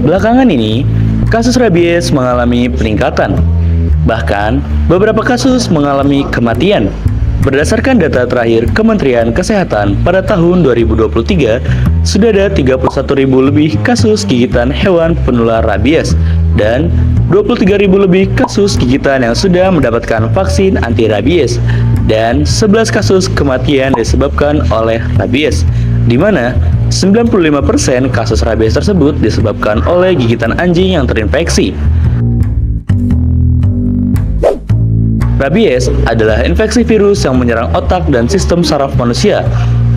Belakangan ini, kasus rabies mengalami peningkatan. Bahkan, beberapa kasus mengalami kematian. Berdasarkan data terakhir Kementerian Kesehatan pada tahun 2023, sudah ada 31.000 lebih kasus gigitan hewan penular rabies dan 23.000 lebih kasus gigitan yang sudah mendapatkan vaksin anti rabies dan 11 kasus kematian disebabkan oleh rabies, di mana 95% kasus rabies tersebut disebabkan oleh gigitan anjing yang terinfeksi. Rabies adalah infeksi virus yang menyerang otak dan sistem saraf manusia.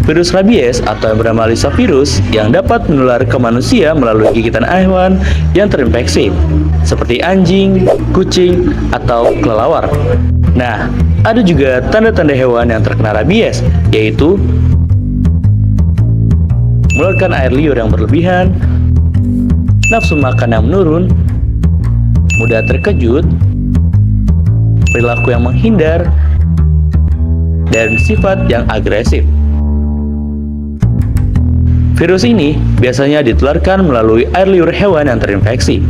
Virus rabies atau yang bernama Lissa virus yang dapat menular ke manusia melalui gigitan hewan yang terinfeksi, seperti anjing, kucing, atau kelelawar. Nah, ada juga tanda-tanda hewan yang terkena rabies, yaitu mengeluarkan air liur yang berlebihan, nafsu makan yang menurun, mudah terkejut, perilaku yang menghindar, dan sifat yang agresif. Virus ini biasanya ditularkan melalui air liur hewan yang terinfeksi.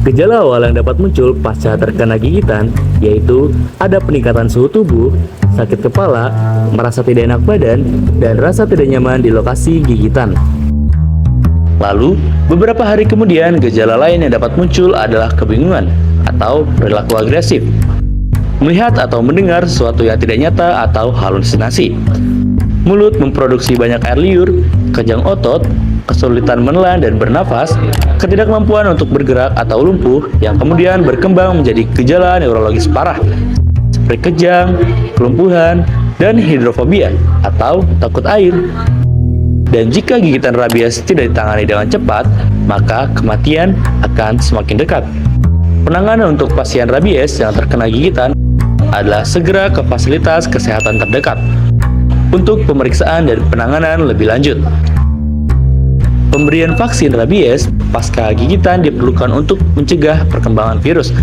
Gejala awal yang dapat muncul pasca terkena gigitan yaitu ada peningkatan suhu tubuh, sakit kepala, merasa tidak enak badan, dan rasa tidak nyaman di lokasi gigitan. Lalu, beberapa hari kemudian gejala lain yang dapat muncul adalah kebingungan atau perilaku agresif, melihat atau mendengar sesuatu yang tidak nyata atau halusinasi, mulut memproduksi banyak air liur, kejang otot, kesulitan menelan dan bernafas, ketidakmampuan untuk bergerak atau lumpuh yang kemudian berkembang menjadi gejala neurologis parah seperti kejang, kelumpuhan, dan hidrofobia atau takut air. Dan jika gigitan rabies tidak ditangani dengan cepat, maka kematian akan semakin dekat. Penanganan untuk pasien rabies yang terkena gigitan adalah segera ke fasilitas kesehatan terdekat untuk pemeriksaan dan penanganan lebih lanjut. Pemberian vaksin rabies pasca gigitan diperlukan untuk mencegah perkembangan virus.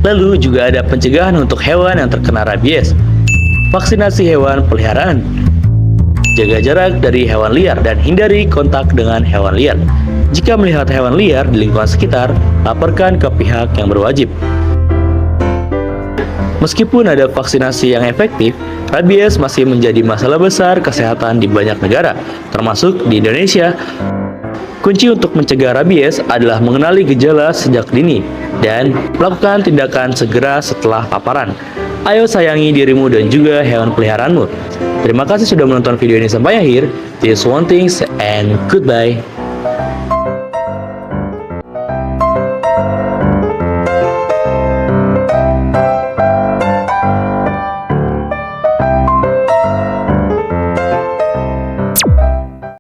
Lalu juga ada pencegahan untuk hewan yang terkena rabies. Vaksinasi hewan peliharaan. Jaga jarak dari hewan liar dan hindari kontak dengan hewan liar. Jika melihat hewan liar di lingkungan sekitar, laporkan ke pihak yang berwajib. Meskipun ada vaksinasi yang efektif, rabies masih menjadi masalah besar kesehatan di banyak negara, termasuk di Indonesia. Kunci untuk mencegah rabies adalah mengenali gejala sejak dini dan melakukan tindakan segera setelah paparan. Ayo sayangi dirimu dan juga hewan peliharaanmu. Terima kasih sudah menonton video ini sampai akhir. This one things and goodbye.